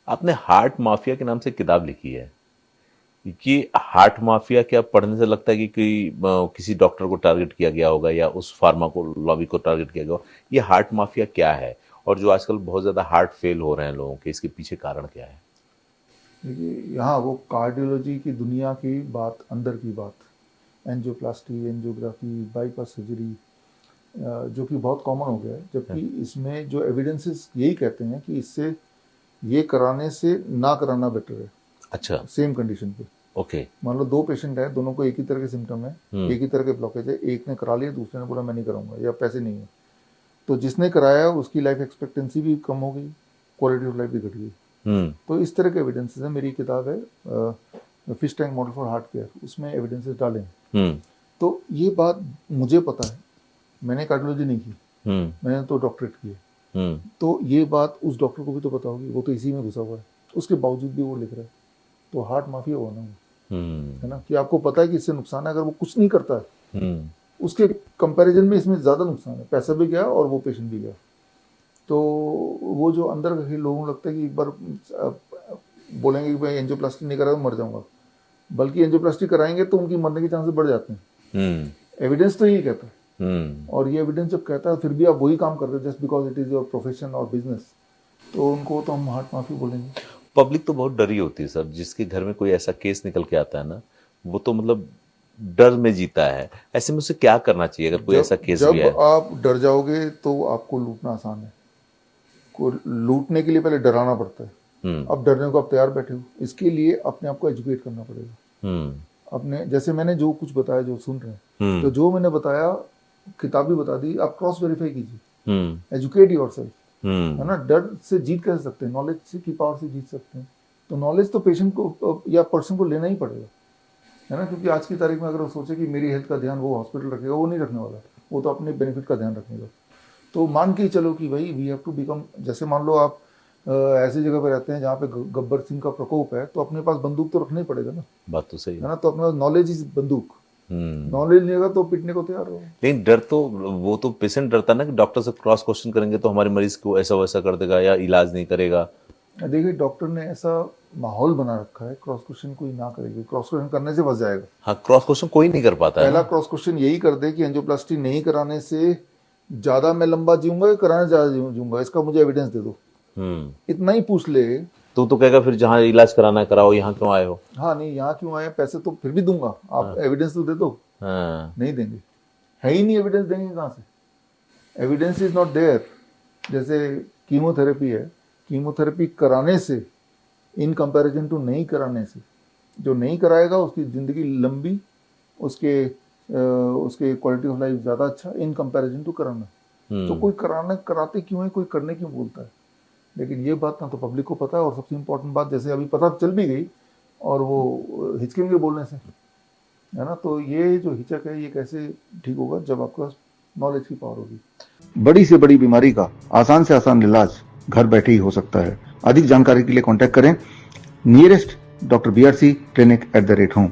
आपने heart mafia के नाम से किताब लिखी है। कि हार्ट माफिया क्या पढ़ने से लगता है कि किसी डॉक्टर को टारगेट किया गया होगा या उस फार्मा को लॉबी को टारगेट किया गया होगा। ये हार्ट माफिया क्या है और जो आजकल बहुत ज्यादा हार्ट फेल हो रहे हैं लोगों के, इसके पीछे कारण क्या है? देखिए, यहाँ वो कार्डियोलॉजी की दुनिया की बात, अंदर की बात, एंजियोप्लास्टी, एंजियोग्राफी, बाईपास सर्जरी, जो कि बहुत कॉमन हो गया है, जबकि इसमें जो एविडेंसेस यही कहते हैं कि इससे ये कराने से ना कराना बेटर है। अच्छा। सेम कंडीशन पे ओके। मान लो दो पेशेंट है, दोनों को एक ही तरह के सिम्टम है, एक ही तरह के ब्लॉकेज है, एक ने करा लिया, दूसरे ने बोला मैं नहीं कराऊंगा या पैसे नहीं है, तो जिसने कराया उसकी लाइफ एक्सपेक्टेंसी भी कम हो गई, क्वालिटी ऑफ लाइफ भी घट गई। हम्म। तो इस तरह के एविडेंसेस है। मेरी किताब है fish tank model for heart care, उसमें एविडेंसेस डाले हैं। हम्म। तो ये बात मुझे पता है, मैंने कार्डियोलॉजी नहीं की, हम्म। मैंने तो डॉक्टरेट की है। हम्म। तो ये बात उस डॉक्टर को भी तो पता होगी, वो तो इसी में घुसा हुआ है, उसके बावजूद भी वो लिख रहा है। तो हार्ट माफिया हुआ ना वो, है ना, कि आपको पता है कि इससे नुकसान है, अगर वो कुछ नहीं करता है उसके कंपैरिजन में इसमें ज़्यादा नुकसान है, पैसा भी गया और वो पेशेंट भी गया। तो वो जो अंदर के लोगों को लगता है कि एक बार बोलेंगे कि भाई एंजियोप्लास्टी नहीं करा तो मर जाऊंगा, बल्कि एंजियोप्लास्टी कराएंगे तो उनकी मरने के चांसेस बढ़ जाते हैं। एविडेंस तो यही कहता है, और ये एविडेंस जब कहता है फिर भी आप वही काम करते हो just because it is your profession और बिजनेस, तो उनको तो हम हार्ट माफी बोलेंगे। पब्लिक तो बहुत डरी होती है सर, जिसके घर में कोई ऐसा केस निकल के आता है ना, वो तो मतलब डर में जीता है। ऐसे में उसे क्या करना चाहिए अगर कोई ऐसा केस भी जब है? आप डर जाओगे तो आपको लूटना आसान है। को लूटने के लिए पहले डराना पड़ता है। अब डरने को आप तैयार बैठे हो, इसके लिए अपने आप को एजुकेट करना पड़ेगा। अपने जैसे मैंने जो कुछ बताया, जो सुन रहे हैं, तो जो मैंने बताया किताब भी बता दी, आप क्रॉस वेरीफाई कीजिए, एजुकेट योरसेल्फ, है ना। डर से जीत कैसे सकते हैं? नॉलेज से की पावर से जीत सकते हैं। तो नॉलेज तो पेशेंट को या पर्सन को लेना ही पड़ेगा, है ना, क्योंकि आज की तारीख में अगर वो सोचे कि मेरी हेल्थ का ध्यान वो हॉस्पिटल रखेगा, वो नहीं रखने वाला, वो तो अपने बेनिफिट का ध्यान रखेगा। तो मान के चलो कि भाई वी हैव टू बिकम, जैसे मान लो आप ऐसी जगह पे रहते हैं जहाँ पे गब्बर सिंह का प्रकोप है, तो अपने पास बंदूक तो रखना ही पड़ेगा ना। बात तो सही है ना, तो अपने पास नॉलेज इज बंदूक, नॉलेज नहीं होगा तो पिटने को तैयार रहो। लेकिन डर तो, वो तो पेशेंट डरता है ना कि डॉक्टर से क्रॉस क्वेश्चन करेंगे तो हमारे मरीज को ऐसा वैसा कर देगा या इलाज नहीं करेगा। देखिए, डॉक्टर ने ऐसा माहौल बना रखा है, क्रॉस क्वेश्चन कोई ना करेगा, क्रॉस क्वेश्चन करने से फंस जाएगा। हाँ, क्रॉस क्वेश्चन कोई नहीं कर पाता है पहला ना। क्रॉस क्वेश्चन यही कर दे कि एंजियोप्लास्टी नहीं कराने से ज्यादा मैं लंबा जीऊंगा या कराने ज्यादा जीऊंगा, इसका मुझे एविडेंस दे दो। इतना ही पूछ ले तो कहेगा फिर जहाँ इलाज कराना है कराओ, यहाँ क्यों आए हो? हाँ, नहीं यहाँ क्यों आए, पैसे तो फिर भी दूंगा, आप एविडेंस तो दे दो। नहीं देंगे, है ही नहीं, एविडेंस देंगे कहाँ से? Evidence is not there. जैसे कीमोथेरेपी है, कीमोथेरेपी कराने से इन कंपैरिजन टू नहीं कराने से, जो नहीं कराएगा उसकी ज़िंदगी लंबी, उसके क्वालिटी ऑफ लाइफ ज़्यादा अच्छा इन कंपैरिजन टू कराना। तो कोई कराते क्यों है, कोई करने क्यों बोलता है? लेकिन ये बात ना तो पब्लिक को पता है, और सबसे इम्पोर्टेंट बात, जैसे अभी पता चल भी गई और वो हिचकेंगे बोलने से, है ना। तो ये जो हिचक है ये कैसे ठीक होगा जब आपके पास नॉलेज की पावर होगी। बड़ी से बड़ी बीमारी का आसान से आसान इलाज घर बैठे ही हो सकता है। अधिक जानकारी के लिए कांटेक्ट करें nearest doctor BRC clinic @home।